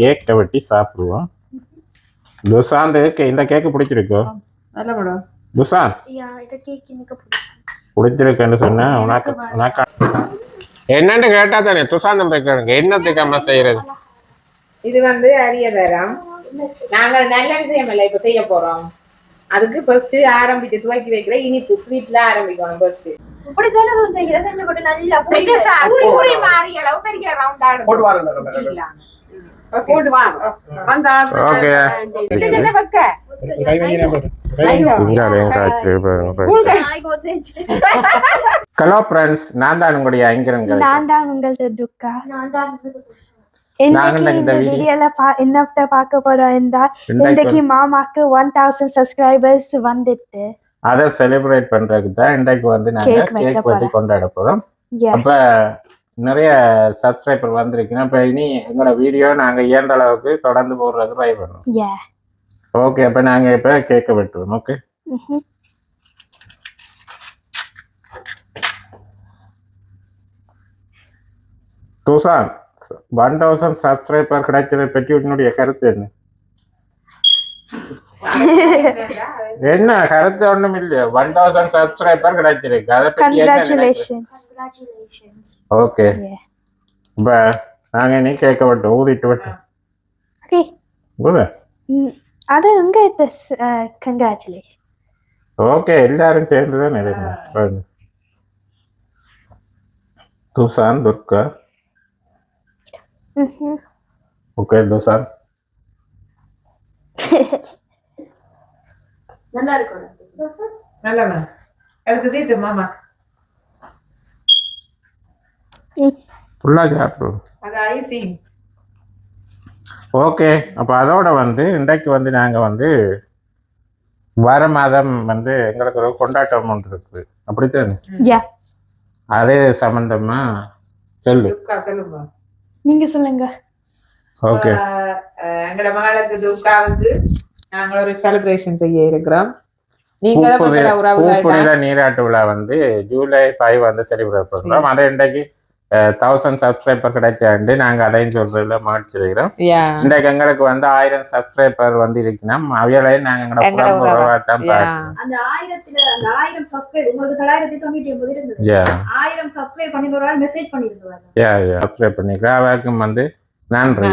கேக்கை வெட்டி சாப்பிடுவோம். துசாந்த் இந்த கேக்கு பிடிச்சிருக்கோ? துசாந்த் பிடிச்சிருக்குன்னு சொன்னேன். உனக்கு என்னன்னு கேட்டா தானே துசாந்தம் போய்க்காருங்க. என்னத்துக்கு அம்மா செய்யறது? இது வந்து அரியதரம். நாங்கள் நல்ல விஷயம் இல்லை இப்ப செய்ய போறோம். அதுக்கு ஃபர்ஸ்ட் ஆரம்பிச்சு துவக்கி வைக்கிற இனிப்பு ஸ்வீட்ல ஆரம்பிக்கணும். ஃபர்ஸ்ட் இப்படி தான செய்யற செஞ்சு போட்டு நல்லா பெரிய பூரி மாதிரி அளவு பெரிய ரவுண்ட் ஆடு போடு வாங்க. போடு வா. வந்தா ஓகே. என்ன வைக்க? ஹலோ ஃப்ரெண்ட்ஸ், நான் தான் உங்களுடைய ஐங்கரங்கள். நான் தான் உங்களது துக்கா. இன்னைக்கு இந்த வீடியோல என்னத்த பார்க்க போறோம் என்றால் இன்றைக்கு மாமாக்கு 1000 சப்ஸ்கிரைபர்ஸ் வந்துட்டு அதை செலிப்ரேட் பண்றதுக்கு தான் இன்றைக்கு வந்து நாங்க கேக் வெட்டி கொண்டாட போறோம். அப்ப நிறைய சப்ஸ்கிரைபர் வந்திருக்கீங்க. அப்ப இனி எங்களோட வீடியோ நாங்க இயன்ற அளவுக்கு தொடர்ந்து போடுறதுக்கு ட்ரை பண்ணுவோம். ஓகே, அப்ப நாங்க இப்ப கேக்க வெட்டுவோம். ஓகே, துசான் 1000 சப்ஸ்கிரைபர் கிடைச்சதை பற்றி உன்னுடைய கருத்து என்ன? என்ன கருத்து? ஒண்ணும் இல்லையா? 1000 சப்ஸ்கிரைபர் கிடைச்சிருக்கு, அதை பத்தி கங்க்ராச்சுலேஷன்ஸ். ஓகே, இப்ப நாங்க நீ கேக்க விட்டு ஊதிட்டு விட்டோம். ஓகே, ஊத அது உங்க கங்க்ராச்சுலேஷன். ஓகே, எல்லாரும் சேர்ந்து தான் நினைக்கிறேன். துசான் துர்கா. ஓகே துசான், நல்லா இருக்கு. நல்லா அடுத்து தீட்டு மாமா ஃபுல்லா சாப்பிடு. அது ஐசிங். ஓகே, அப்போ அதோட வந்து இன்றைக்கு வந்து நாங்கள் வந்து வர மாதம் வந்து எங்களுக்கு ஒரு கொண்டாட்டம் ஒன்று இருக்குது. அப்படித்தானே? அதே சம்பந்தமா சொல்லு. சொல்லுங்க, நீங்க சொல்லுங்க. ஓகே, எங்களோட மகளுக்கு துர்காவுக்கு நாங்கள் ஒரு செலிப்ரேஷன் செய்ய இருக்கிறோம். பூப்புனித நீராட்டு விழா வந்து ஜூலை 5 வந்து செலிப்ரேட் பண்றோம். அதை இன்றைக்கு 1000 சப்ஸ்கிரைபர் கிடைச்சாண்டு நாங்க அதையும் சொல்றதுல மகிழ்ச்சி இருக்கிறோம். இன்றைக்கு எங்களுக்கு வந்து 1000 சப்ஸ்கிரைபர் வந்து இருக்கணும். அவையிலையும் நாங்க எங்களோட தான் அந்த 1000 சப்ஸ்கிரைப் உங்களுக்கு 999 இருந்தது. 1000 சப்ஸ்கிரைப் பண்ணிடுறாங்க, மெசேஜ் பண்ணிடுறாங்க. சப்ஸ்கிரைப் பண்ணிக்கிறேன். அவருக்கும் வந்து நன்றி.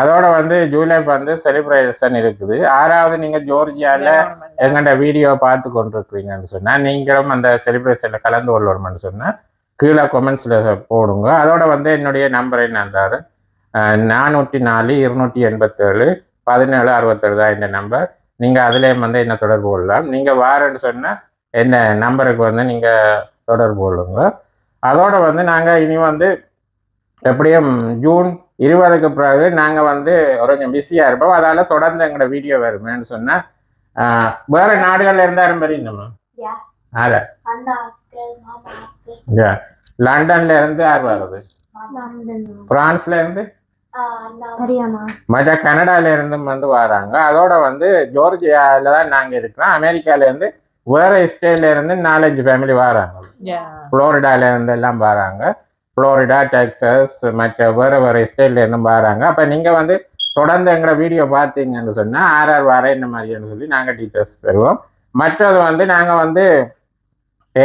அதோட வந்து ஜூலை வந்து செலிப்ரேஷன் இருக்குது. 6வது நீங்க ஜோர்ஜியால எங்கள்ட வீடியோ பார்த்து கொண்டிருக்கிறீங்கன்னு சொன்னா நீங்களும் அந்த செலிப்ரேஷன்ல கலந்து கொள்ளணும்னு சொன்னா கீழே கொமெண்ட்ஸில் போடுங்க. அதோட வந்து என்னுடைய நம்பர் என்னன்றாரு 404 287 1767 தான் இந்த நம்பர். நீங்கள் அதுலேயும் வந்து என்ன தொடர்பு கொள்ளலாம். நீங்கள் வாரன்னு சொன்னால் என்ன நம்பருக்கு வந்து நீங்கள் தொடர்பு கொள்ளுங்க. அதோட வந்து நாங்கள் இனி வந்து எப்படியும் ஜூன் 20க்கு பிறகு நாங்கள் வந்து கொஞ்சம் பிஸியாக இருப்போம். அதால் தொடர்ந்து எங்களோட வீடியோ வருமேன்னு சொன்னால் வேறு நாடுகளில் இருந்தாலும் வரீங்கம்மா. அதான் லண்டன்ல இருந்து யார் வருது? பிரான்ஸ்ல இருந்து, மற்ற கனடால இருந்தும் வந்து வராங்க. அதோட வந்து ஜோர்ஜியால தான் நாங்க இருக்கிறோம். அமெரிக்கால இருந்து வேற ஸ்டேட்ல இருந்து 4-5 ஃபேமிலி வராங்க. புளோரிடால இருந்து எல்லாம் வராங்க. புளோரிடா, டெக்சஸ், மற்ற வேற ஸ்டேட்ல இருந்தும் வராங்க. அப்ப நீங்க வந்து தொடர்ந்து எங்களோட வீடியோ பார்த்தீங்கன்னு சொன்னா ஆர்ஆர் வர என்ன மாதிரின்னு சொல்லி நாங்க டீட்டெயில்ஸ் தருவோம். மற்றது வந்து நாங்க வந்து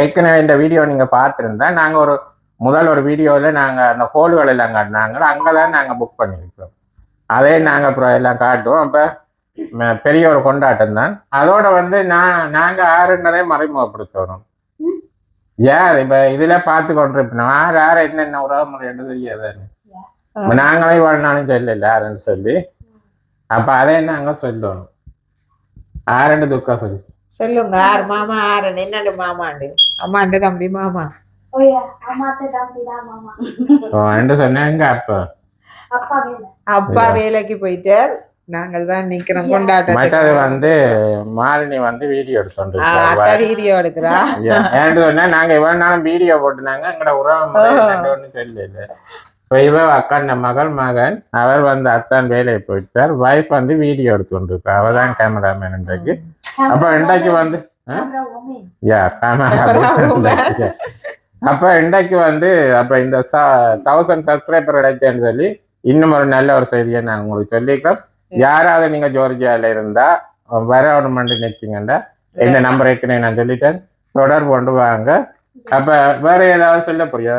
ஏற்கனவே இந்த வீடியோ நீங்கள் பார்த்துருந்தா நாங்கள் முதல் ஒரு வீடியோவில் நாங்கள் அந்த ஹோல்கள் எல்லாம் காட்டினாங்களோ அங்கே தான் நாங்கள் புக் பண்ணியிருக்கிறோம். அதே நாங்கள் அப்புறம் எல்லாம் காட்டுவோம். அப்போ பெரிய ஒரு கொண்டாட்டம் தான். அதோட வந்து நாங்கள் ஆறுன்றதே மறைமுகப்படுத்தணும். யார் இப்போ இதில் பார்த்து கொண்டிருப்போம் யார் என்னென்ன உறவு முறைன்னு தெரியாதானே. நாங்களே வாழ்நாளும் சொல்லல யாருன்னு சொல்லி. அப்போ அதே நாங்கள் சொல்லணும். ஆறுன்னு துக்கா சொல்லி சொல்லுங்க. ஆறு மாமா ஆறு என்னண்டு மாமாண்டு அம்மாண்டு தம்பி மாமா சொன்னாங்க. அப்பா வேலைக்கு போயிட்டு நாங்கள் தான் நிக்கிறோம் கொண்டாட்டம். வந்து மாலினி வந்து வீடியோ எடுத்தோம். வீடியோ எடுக்கிறா சொன்னா நாங்க இவ்வளவு நாளும் வீடியோ போட்டுனாங்க எங்களோட உறவு சொல்லல. இவ அக்காண்ட மகன் அவர் வந்து அத்தான் வேலையை போயிட்டார். வைஃப் வந்து வீடியோ எடுத்து கொண்டிருக்கா. அவதான் கேமராமேன் இன்றைக்கு. அப்ப இன்றைக்கு வந்து அப்ப இன்றைக்கு வந்து அப்ப இந்த 1000 சப்ஸ்கிரைபர் கிடைச்சேன்னு சொல்லி இன்னும் ஒரு நல்ல ஒரு செய்தியை நான் உங்களுக்கு சொல்லிக்கிறேன். யாராவது நீங்க ஜோர்ஜியால இருந்தா வரணும்னு நினைச்சீங்கன்னா இந்த நம்பர் ஏற்கனவே நான் சொல்லிட்டேன், தொடர்பு கொண்டு வாங்க. அப்ப வேற ஏதாவது சொல்ல புரியா?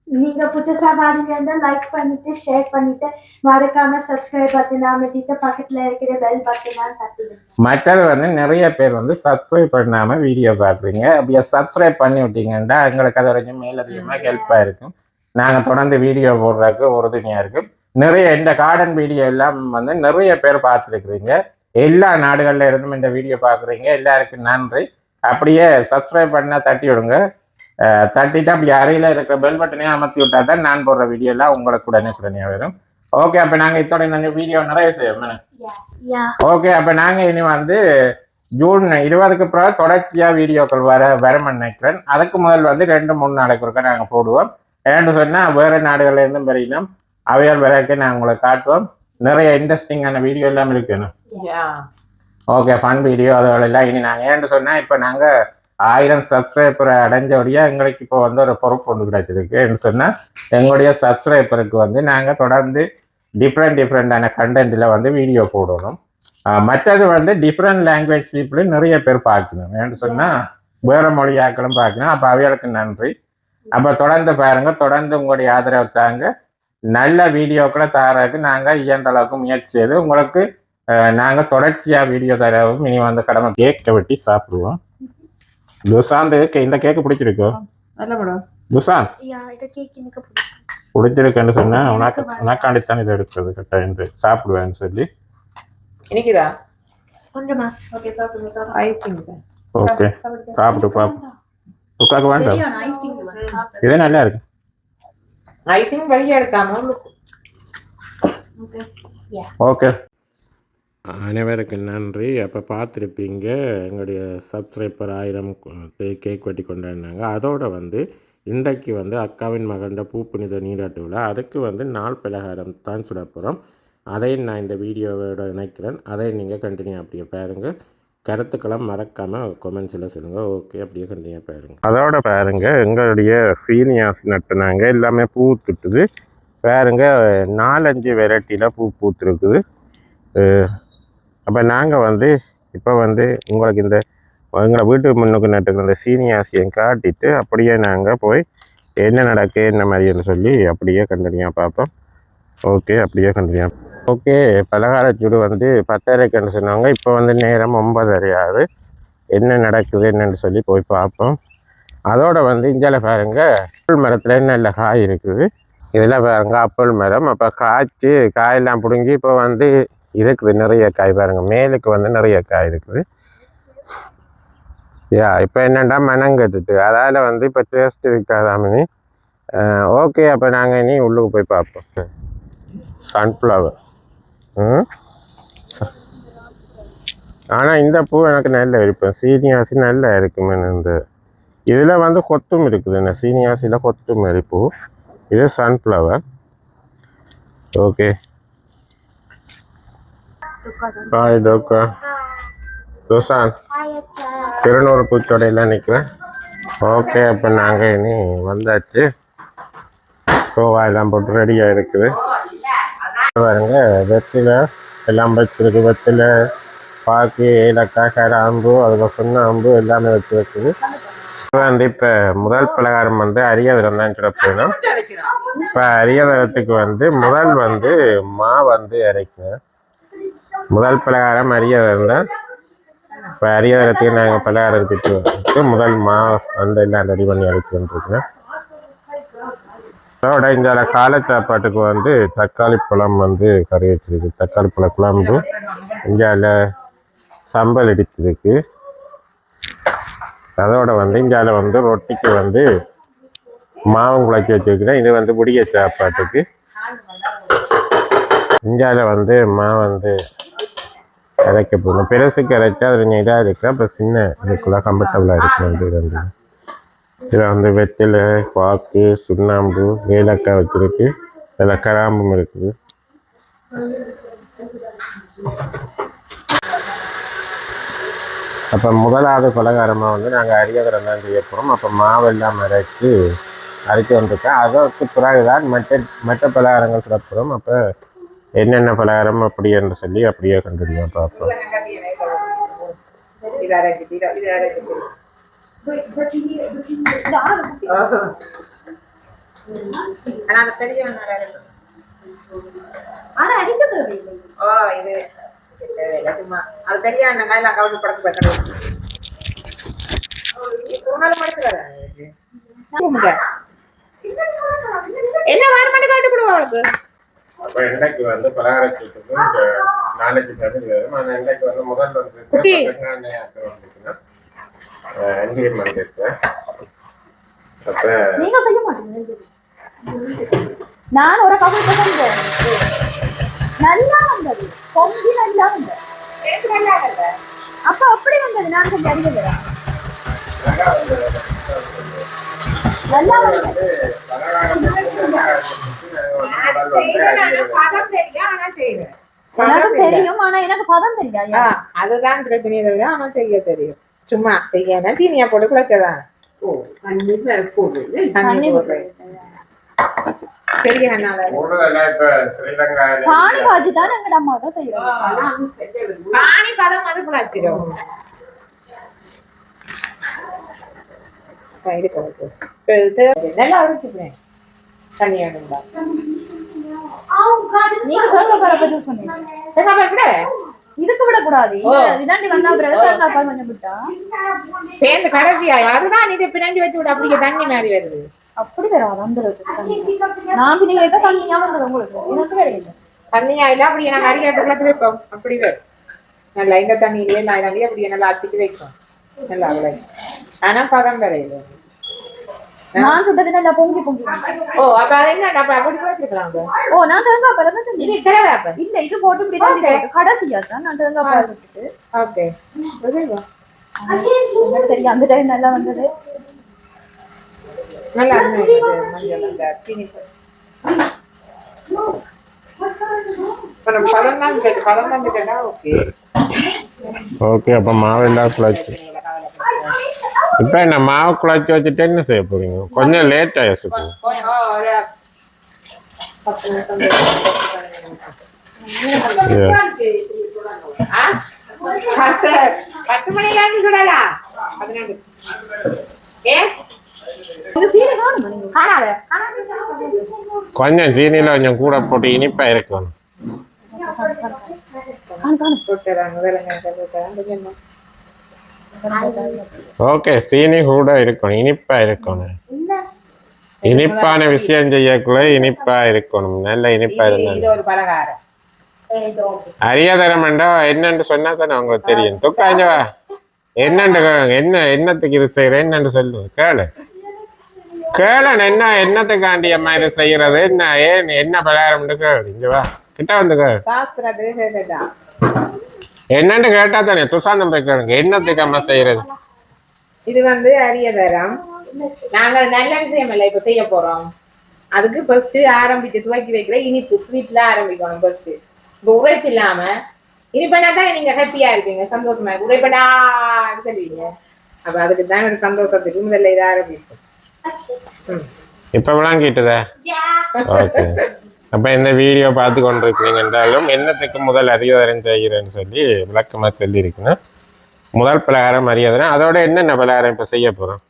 நீங்க புதுசா பாருங்க, லைக் பண்ணிட்டு ஷேர் பண்ணிட்டு மறக்காம சப்ஸ்கிரைப் பட்டன் அமர்த்திட்டு பக்கத்துல இருக்கிற பெல் பட்டனை தட்டுங்க. மற்றது வந்து நிறைய பேர் வந்து சப்ஸ்கிரைப் பண்ணாம வீடியோ பார்க்குறீங்க. அப்படியே சப்ஸ்கிரைப் பண்ணி விட்டீங்கன்னா எங்களுக்கு அது வரைக்கும் மேலதிகமாக ஹெல்ப்பாக இருக்கும். நாங்கள் தொடர்ந்து வீடியோ போடுறதுக்கு உறுதுணையாக இருக்கும். நிறைய இந்த கார்டன் வீடியோ எல்லாம் வந்து நிறைய பேர் பார்த்துருக்குறீங்க. எல்லா நாடுகளில் இருந்தும் இந்த வீடியோ பார்க்குறீங்க. எல்லாருக்கும் நன்றி. அப்படியே சப்ஸ்கிரைப் பண்ணால் தட்டி விடுங்க. தட்டிட்டு அப்படி அறையில் இருக்கிற பெல் பட்டனையும் அமர்த்தி விட்டா தான் நான் போடுற வீடியோ எல்லாம் உங்களுக்கு உடனே வரும். ஓகே, அப்போ நாங்கள் இத்தோட இந்த வீடியோ நிறைய செய்வோம். ஓகே, அப்போ நாங்கள் இனி வந்து ஜூன் 20க்கு பிறகு தொடர்ச்சியாக வீடியோக்கள் வரும்னு நினைக்கிறேன். அதுக்கு முதல் வந்து 2-3 நாளைக்கு ஒருக்கா நாங்கள் போடுவோம். ஏன்னு சொன்னால் வேறு நாடுகளில் இருந்தும் வரையிலும் அவையால் வரைக்கும் நாங்கள் உங்களுக்கு காட்டுவோம். நிறைய இன்ட்ரெஸ்டிங்கான வீடியோ எல்லாம் இருக்கணும். ஓகே, ஃபன் வீடியோ அதோடெல்லாம் இனி நாங்கள் ஏன்னு சொன்னால் இப்போ நாங்கள் 1000 சப்ஸ்கிரைபரை அடைஞ்சபடியாக எங்களுக்கு இப்போ வந்து ஒரு பொறுப்பு ஒன்று கிடைச்சிருக்கு. சொன்னால் எங்களுடைய சப்ஸ்கிரைபருக்கு வந்து நாங்கள் தொடர்ந்து டிஃப்ரெண்டான கண்டென்ட்டில் வந்து வீடியோ போடணும். மற்றது வந்து டிஃப்ரெண்ட் லாங்குவேஜ் பீப்புளும் நிறைய பேர் பார்க்கணும். ஏன்னு சொன்னால் வேறு மொழியாக்களும் பார்க்கணும். அப்போ அவைகளுக்கு நன்றி. அப்போ தொடர்ந்து பாருங்கள், தொடர்ந்து உங்களுடைய ஆதரவு தாங்க. நல்ல வீடியோக்களை தரக்கு நாங்கள் இயன்ற அளவுக்கு முயற்சி செய்து உங்களுக்கு நாங்கள் தொடர்ச்சியாக வீடியோ தரவும் இனி வந்து கடமை கேக்கை வெட்டி சாப்பிடுவோம். துசாந்த் இந்த கேக்கு பிடிச்சிருக்கோ? துசாந்த் பிடிச்சிருக்குன்னு சொன்னா உனக்காண்டித்தான் இதை எடுக்கிறது கட்டாயம் சாப்பிடுவேன்னு சொல்லி. ஓகே, சாப்பிட்டு பாப்போம். உட்காக்க வேண்டாம், இதே நல்லா இருக்கு. ஓகே, அனைவருக்கு நன்றி. அப்போ பார்த்துருப்பீங்க எங்களுடைய சப்ஸ்கிரைபர் 1000 கேக் வெட்டி கொண்டாடினாங்க. அதோடு வந்து இன்றைக்கு வந்து அக்காவின் மகண்ட பூப்புனித நீராட்டு விழா. அதுக்கு வந்து நாள் பலகாரம் தான் சுட போகிறோம். அதையும் நான் இந்த வீடியோவோட இணைக்கிறேன். அதையும் நீங்கள் கண்டினியூ அப்படியே பாருங்கள். கருத்துக்கெல்லாம் மறக்காமல் கொமெண்ட்ஸில் சொல்லுங்கள். ஓகே, அப்படியே கண்டினியூ பாருங்கள். அதோட பாருங்கள், எங்களுடைய சீனியாஸ் நட்டுனாங்க, எல்லாமே பூ பூத்துட்டுது. பாருங்க 4-5 வெரைட்டியில் பூ பூத்துருக்குது. அப்போ நாங்கள் வந்து இப்போ வந்து உங்களுக்கு இந்த எங்களை வீட்டுக்கு முன்னுக்கு நட்டுக்கிற இந்த சீனியாசியம் காட்டிட்டு அப்படியே நாங்கள் போய் என்ன நடக்கு என்ன மாதிரின்னு சொல்லி அப்படியே கண்டினியூவாக பார்ப்போம். ஓகே, அப்படியே கண்டினியூ. ஓகே, பலகாரச்சூடு வந்து 10:30க்குன்னு சொன்னாங்க. இப்போ வந்து நேரம் 9:30 ஆகுது. என்ன நடக்குது என்னன்னு சொல்லி போய் பார்ப்போம். அதோட வந்து இஞ்சால பாருங்கள், ஆப்பிள் மரத்தில் நல்ல காய் இருக்குது. இதெல்லாம் பாருங்க ஆப்பிள் மரம். அப்போ காய்ச்சி காயெல்லாம் பிடுங்கி இப்போ வந்து இருக்குது நிறைய காய். பாருங்கள், மேலுக்கு வந்து நிறைய காய் இருக்குது. இப்போ என்னென்னா மனம் கட்டுட்டு அதால் வந்து இப்போ டேஸ்ட் இருக்காதாமனி. ஓகே, அப்போ நாங்கள் இனி உள்ளுக்கு போய் பார்ப்போம். சன்ஃப்ளவர். ஆனால் இந்த பூ எனக்கு நல்ல விருப்பம். சீனியாசி நல்லா இருக்குமே. இந்த இதில் வந்து கொத்தும் இருக்குது. என்ன சீனியாசியில் கொத்து மாதிரி பூ. இது சன்ஃப்ளவர். ஓகே, ஹாய் டோக்கா. துசாந்த் திருநூறு பூச்சோடையெல்லாம் நிற்கிறேன். ஓகே, அப்போ நாங்கள் இனி வந்தாச்சு. சோவா எல்லாம் போட்டு ரெடியாக இருக்குது. பாருங்க, வெற்றிலை எல்லாம் வச்சுருக்கு. வெற்றிலை, பாக்கு, ஏலக்காய், கராம்பு, அதுக்கு சுண்ணாம்பு எல்லாமே வச்சுருக்குது. வந்து இப்போ முதல் பலகாரம் வந்து அரியதரம் தான் சிறப்புணும். இப்போ அரியதரத்துக்கு வந்து முதல் வந்து மா வந்து அரைக்கணும். முதல் பலகாரம் அரியதரம் தான். இப்போ அரியதரத்துக்கு நாங்கள் பலகாரத்துக்கு வச்சு முதல் மா வந்து எல்லாம் ரெடி பண்ணி அரைச்சிருக்கோம். அதோட இந்த காலை சாப்பாட்டுக்கு வந்து தக்காளி பழம் வந்து கறி வச்சிருக்கு. தக்காளி பழ குழம்பு. இந்தியாவில் சம்பல் அடிச்சிருக்கு. அதோட வந்து இந்தியாவில் வந்து ரொட்டிக்கு வந்து மாவும் குழச்சி வச்சுருக்கிறேன். இது வந்து புடிய சாப்பாட்டுக்கு. இந்தியாவில் வந்து மா வந்து அரைக்க போகணும். பெருசுக்கு அரைச்சா அது கொஞ்சம் இதாக இருக்குது. அப்புறம் சின்ன இதுக்குள்ள கம்ஃபர்டபுளாக இருக்கும். வந்து ரெண்டு இதில் வந்து வெற்றிலை, பாக்கு, சுண்ணாம்பு, ஏலக்காய் வச்சுருக்கு. இதில் கராம்பும் இருக்குது. அப்போ முதலாவது பலகாரமாக வந்து நாங்கள் அரியதரம் தான் செய்ய போகிறோம். அப்போ மாவெல்லாம் அரைச்சி அரைச்சி வந்துருக்கேன். அதற்கு பிறகுதான் மற்ற பலகாரங்கள் சாப்பிட்றோம். அப்போ என்னென்ன பலகாரம் அப்படி என்று சொல்லி அப்படியே கண்டுபிடிக்கும் பார்ப்போம். ஆனா அடிக்க தேவையில்லை. இது சும்மா அது பெரிய மாதிரி நான் கவுண்ட் படத்து என்ன வேணுமாட்டு காட்டுப்படுவோம் அவளுக்கு. அப்போ இன்றைக்கு வந்து பலகாரத்துக்கு இந்த 4 பேர் வரும். ஆனால் இன்றைக்கு வந்து முதல் வந்து எங்கேயும் வந்துருக்கேன். அப்போ நீங்க செய்ய மாட்டீங்க. நான் ஒரு கவுண்ட் பண்ணேன். நல்லா வந்தது. பொங்கி நல்லா வந்தது. அப்ப அப்படி வந்தது. நான் கொஞ்சம் அடிக்க நல்லா வந்தது. எனக்கு தெரியும், ஆனா எனக்கு பதம் தெரியாது. அதுதான் பிரச்சனையை தவிர ஆனா செய்ய தெரியும். சும்மா செய்ய சீனியா போட்டு குழைக்கதான். பானி பாஜி தான் எங்க அம்மா தான் செய்யறோம். பானி பதம் அது குழைச்சிடும். நல்லா இருக்குறேன். தனியா இருந்தா நீங்க தேங்காய் பால் பத்தி சொன்னீங்க. தேங்காய் பால் கூட இதுக்கு விட கூடாது. இதாண்டி வந்தா பிறகு தேங்காய் பால் கொஞ்சம் விட்டா சேர்ந்து கடைசியா அதுதான் இதை பிணைஞ்சு வச்சு விட அப்படியே தண்ணி மாதிரி வருது. அப்படி வராது அந்த அளவுக்கு. நான் பின்ன கேட்க தண்ணியா வந்தது உங்களுக்கு. எனக்கு கிடையாது தண்ணியா இல்ல அப்படியே நாங்க அரியாட்டுக்குள்ள வைப்போம். அப்படி வரும் நல்லா இந்த தண்ணியிலேயே நான் தண்ணி அப்படியே நல்லா அடிச்சுட்டு வைப்போம். நல்லா விளை ஆனா பதம் வரையில நான் சுட்டது நல்லா பொங்கி பொங்கி. அப்ப அது என்ன அப்ப அப்படி வச்சிருக்கலாம். நான் தேங்காய் பால் தான் செஞ்சேன். இல்ல இது போட்டு இப்படி தான் கடைசியா தான் நான் தேங்காய் பால் விட்டுட்டு. ஓகே தெரியும் அந்த டைம் நல்லா வந்தது. நல்லா ஓகே. அப்போ மாவு எல்லாம் குழச்சி இப்போ என்ன மாவு குழச்சி வச்சுட்டு என்ன செய்ய போறீங்க? கொஞ்சம் லேட் ஆயிடுச்சு. கொஞ்சம் சீனியில கொஞ்சம் கூட போட்டு இனிப்பா இருக்கணும். ஓகே சீனி கூட இருக்கணும், இனிப்பா இருக்கணும். இனிப்பான விஷயம் செய்யக்குள்ள இனிப்பா இருக்கணும். நல்ல இனிப்பா இருந்தாலும் அரியாதரம் என்னன்னு சொன்னா தானே உங்களுக்கு தெரியும். தொக்காஞ்சவா என்னத்துக்கு இது செய்யற என்னன்னு சொல்லு. கேளன் என்னத்துக்காண்டி அம்மா இது செய்யறது என்ன என்ன பலகாரம்னு கேளு. இங்கவா கிட்ட வந்து என்னன்னு கேட்டா தானே துசாந்தம் போய் கேளுங்க. என்னத்துக்கு அம்மா செய்யறது? இது வந்து அரியதரம். நாங்க நல்ல விஷயம் இல்ல இப்ப செய்ய போறோம். அதுக்கு ஃபர்ஸ்ட் ஆரம்பிச்சு துவக்கி வைக்கிற இனிப்பு ஸ்வீட்ல ஆரம்பிக்கணும். ஃபர்ஸ்ட் இப்போ உரைப்பு இல்லாம இனிப்பனா தான் நீங்க ஹாப்பியா இருப்பீங்க, சந்தோஷமா இருக்கு. உரைப்படா சொல்லுவீங்க. அப்ப அதுக்கு தான் ஒரு சந்தோஷத்துக்கு முதல்ல இதை ஆரம்பிப்போம். இப்ப விளங்கிட்டுதா? ஓகே. அப்ப இந்த வீடியோ பார்த்து கொண்டிருக்கீங்க என்றாலும் என்னத்துக்கு முதல் அரியதரம் செய்கிறேன்னு சொல்லி விளக்கமா சொல்லி இருக்கணும். முதல் பலகாரம் அரியதரம். அதோட என்னென்ன பலகாரம் இப்ப செய்ய போறோம்?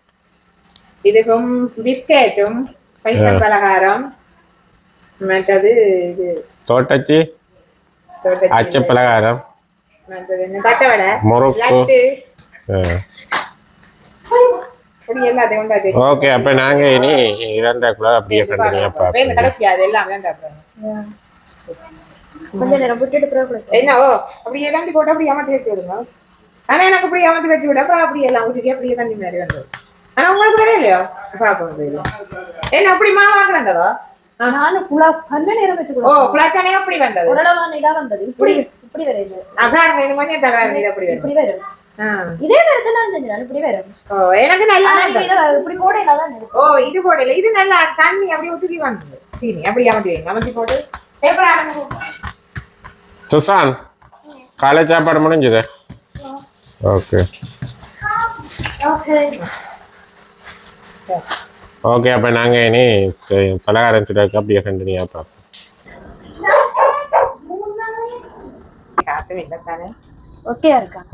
இதுக்கும் பிஸ்கெட்டும் பைசன் பலகாரம், மற்றது இது தோட்டச்சி அச்ச பலகாரம், மற்றது என்ன தட்டவடை, முறுக்கு. ஓகே. அப்ப நாங்க இனி 2 அப்படியே கண்டினியூ பார்ப்போம். கடைசியா அதெல்லாம் என்ன அப்படியே தாண்டி போட்டு அப்படியே ஏமாத்தி வச்சு விடுங்க. ஆனா எனக்கு அப்படியே ஏமாத்தி வச்சு விட அப்புறம் அப்படியே எல்லாம் ஊற்றிட்டு அப்படியே தண்ணி மாதிரி வந்தது. ஆனா உங்களுக்கு வேற இல்லையோ பாப்போம். என்ன அப்படி மாவு வாங்கினதோ நானும் குழாத்தானே அப்படி வந்தது. இப்படி இப்படி வரையுது. அதான் கொஞ்சம் தகாது. இது அப்படி இப்படி வரும். இதே நேரத்துல நான் செஞ்சேன். இப்படி வரும். எனக்கு நல்லா இப்படி போடல தான். இது போடல. இது நல்லா தண்ணி அப்படியே ஊத்தி வந்தது. சீனி அப்படி அமர்த்தி போட்டு பேப்பர் ஆரம்பிச்சு. சுசான் காலை சாப்பாடு முடிஞ்சது? ஓகே. ஓகே, அப்போ நாங்கள் இனி பலகாரம் சுடாக்கு அப்படியே கண்டினியூவாக பார்ப்போம்.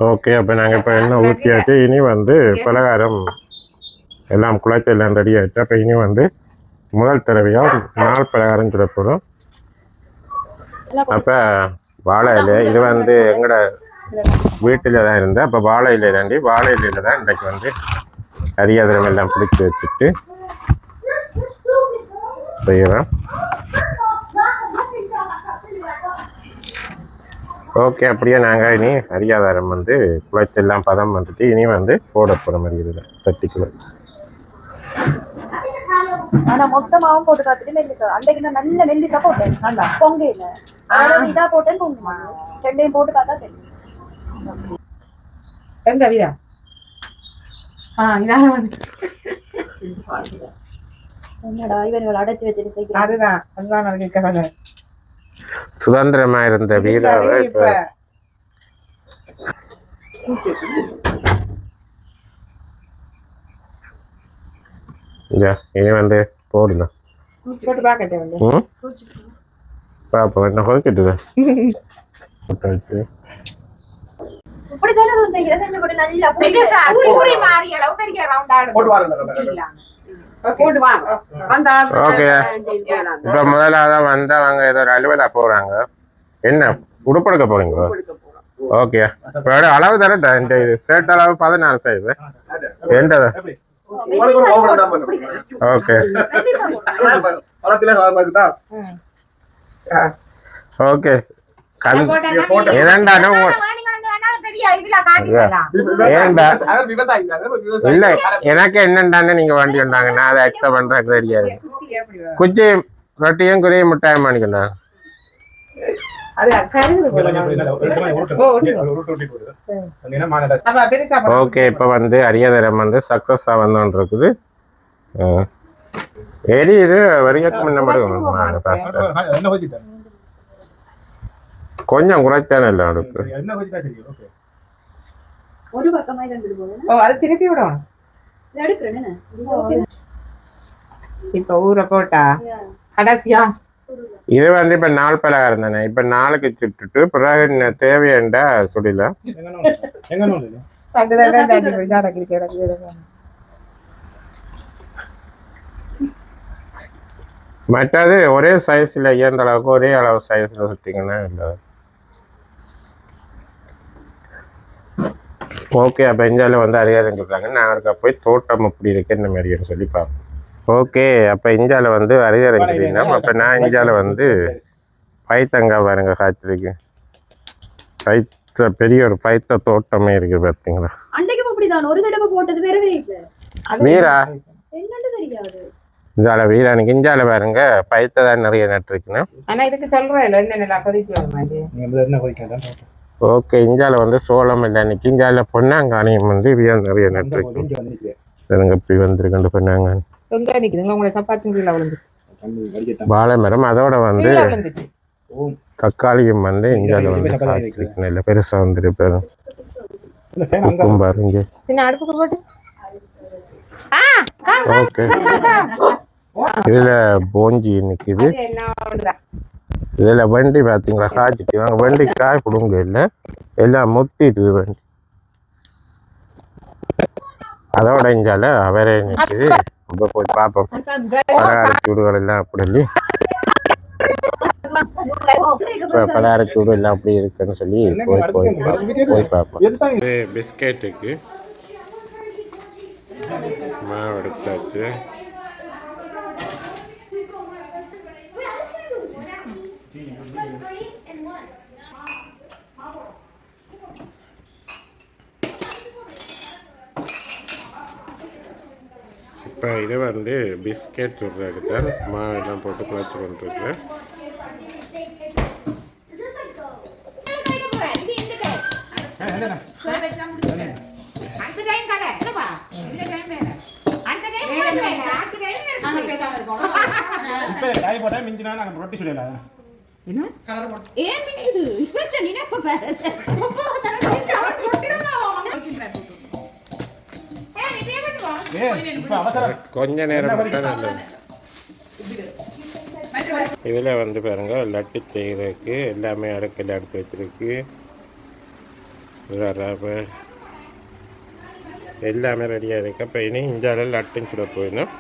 ஓகே, அப்போ நாங்கள் இப்போ எண்ணெய் ஊற்றியாச்சு. இனி வந்து பலகாரம் எல்லாம் குழாய்த்து எல்லாம் ரெடி ஆகிடுச்சு. அப்போ இனி வந்து முதல் தடவையாக 4 பலகாரம் சுட போகிறோம். அப்போ வாழை இலை இது வந்து எங்களோட வீட்டில் தான் இருந்தேன். அப்போ வாழை இலை வாழை இலையில் தான் இன்றைக்கு வந்து அரியாதரம் எல்லாம் பிடிச்சி வச்சுட்டு செய்கிறோம். ஓகே, அப்படியே நாங்கள் இனி அரியாதாரம் வந்து குழைச்செல்லாம் பதம் வந்துட்டு இனி வந்து போட போகிற மாதிரி இருக்குது சட்டிக்குள்ள. ஆனால் மொத்தமாகவும் போட்டு பார்த்துட்டு நெல்லிசா அன்றைக்கு நான் நல்ல நெல்லிசா போட்டேன். நல்லா பொங்கையில் இதாக போட்டேன். பொங்குமா ரெண்டையும் போட்டு பார்த்தா தெரியும். எங்க வீரா இதாக வந்து என்னடா இவன் அடைச்சி வச்சுட்டு செய்ய. அதுதான் அதுக்கு சுதந்திரமா இருந்த வீராவை இப்ப இனி வந்து போடுங்க பாப்போம் என்ன கொதிக்கிட்டு இப்ப முதலாவது வந்தவங்க ஏதோ ஒரு அலுவலா போறாங்க. என்ன உடுப்படுக்க போறீங்க? ஓகே, அளவு தரட்டா. இந்த ஷர்ட் அளவு 14 சைஸ் என்னது? ஓகே ஓகே இல்ல எனக்கு என்னண்டானே நீங்க வண்டி வந்தாங்க. நான் அதை அக்செப்ட் பண்றேன். ரெடியா இருக்கு. குச்சி ரொட்டியும் குறைய முட்டாயம் பண்ணிக்கணும். ஓகே, இப்ப வந்து அரியாதரம் வந்து சக்சஸா வந்து இருக்குது. ஏடி இது வரிக்கு முன்ன கொஞ்சம் குறைச்சானே இல்லை அடுப்பு. திருப்பி விடணும். இப்ப ஊரை போட்டா கடைசியா இது வந்து இப்ப 4 பலகாரம் தானே. இப்ப 4க்கு சுட்டுட்டு பிறகு தேவையாண்டா சுடில மற்றது ஒரே சைஸ்ல இயன்ற அளவுக்கு ஒரே அளவு சைஸ்ல சுட்டிங்கன்னா இல்லை. ஓகே, அப்போ இந்தியாவில் வந்து அரியாதம் சொல்கிறாங்க. நான் போய் தோட்டம் அப்படி இருக்கு இந்த மாதிரின்னு சொல்லி பார்ப்போம். ஓகே, அப்போ இந்தியாவில் வந்து அரியாதம் சொல்லிங்கன்னா அப்போ நான் இந்தியாவில் வந்து பைத்தங்காய் பாருங்க காய்ச்சிருக்கு. பைத்த பெரிய ஒரு பைத்த தோட்டமே இருக்கு பார்த்தீங்களா? வீரா இந்தால வீரானுக்கு இஞ்சால பாருங்க பைத்த தான் நிறைய நட்டுருக்குன்னு. ஓகே, இஞ்சால வந்து சோளம் இல்லை அன்னைக்கு. இஞ்சால பொன்னாங்கானியம் வந்து நிறைய நட்டுருக்கு. இப்படி வந்திருக்கு பொன்னாங்கானி. வாழை மரம் அதோட வந்து தக்காளியும் வந்து இஞ்சால வந்து காய்ச்சிருக்கு. நல்ல பெருசா வந்துருப்பேன். பாருங்க. ஓகே, இதுல போஞ்சி நிக்குது. இதுல வண்டி பாத்தீங்களா காய்ச்சிட்டு வாங்க. வண்டி காய் பிடுங்க இல்லை, எல்லாம் முத்திட்டு வண்டி. அதோட இஞ்சால அவரே நிக்குது. இப்ப போய் பார்ப்போம் பலகாரச்சூடுகள் எல்லாம் அப்படி பலகாரச்சூடு எல்லாம் அப்படி இருக்குன்னு சொல்லி போய் பார்ப்போம். பிஸ்கெட்டுக்கு மாவு எடுத்தாச்சு. இப்போ இது வந்து பிஸ்கெட் சுடுறதுக்கு தான் மாவெல்லாம் போட்டு குழச்சி கொண்டிருக்கு. கொஞ்ச நேரம் மட்டும் நல்லது. இதில் வந்து பாருங்க லட்டு செய்கிறதுக்கு எல்லாமே அடுக்கில் எடுத்து வச்சிருக்கு. ரவை எல்லாமே ரெடியாக இருக்கு. அப்போ இனி இஞ்சால லட்டுன்னு சுட போயிடணும்.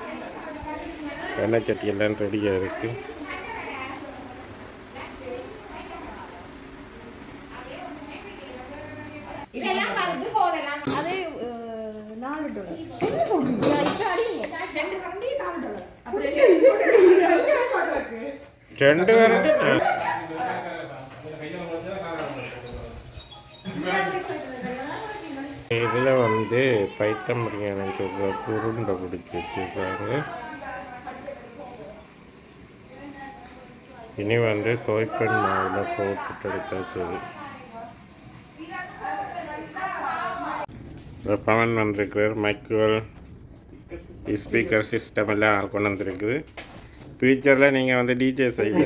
எண்ணெய் சட்டி எல்லாம் ரெடியாக இருக்குது. அது ரெண்டு வரண்டு இதில் வந்து பைத்தம் பிரியாணி சொல்கிற உருண்டை பிடிச்சி வச்சுருக்காங்க. இனி வந்து தோய்ப்பெண் மாவில் போட்டுட்டு எடுத்தா சரி. பவன் வந்திருக்கிறார். மைக்ரோல் ஸ்பீக்கர் சிஸ்டம் எல்லாம் கொண்டு வந்துருக்குது. ஃபியூச்சரில் நீங்கள் வந்து டிஜே செய்ய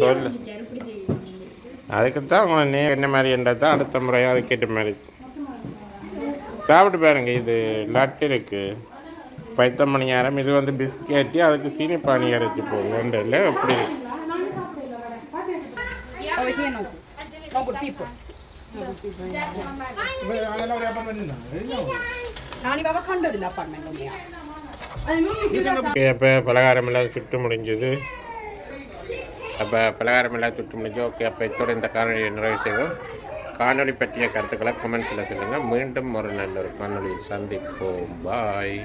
சொல்லு. அதுக்குத்தான் உங்களை நீ என்ன மாதிரி என்றது தான் அடுத்த முறையும் அதுக்கேற்ற மாதிரி சாப்பிட்டு பாருங்க. இது லட்டு இருக்குது, பைத்தம் பணியாரம், இது வந்து பிஸ்கெட்டு, அதுக்கு சீனி பானி அரைச்சி போங்க. இல்லை எப்படி இப்போ பலகாரமெல்லாம் சுட்டு முடிஞ்சது. அப்போ பலகாரமெல்லாம் சுட்டு முடிஞ்சு. ஓகே, அப்போ இதோட இந்த காணொலியை நிறைவு செய்வோம். காணொலி பற்றிய கருத்துக்களை கமெண்ட்ஸில் சொல்லுங்கள். மீண்டும் ஒரு நல்ல ஒரு காணொலியில் சந்திப்போம். பாய்.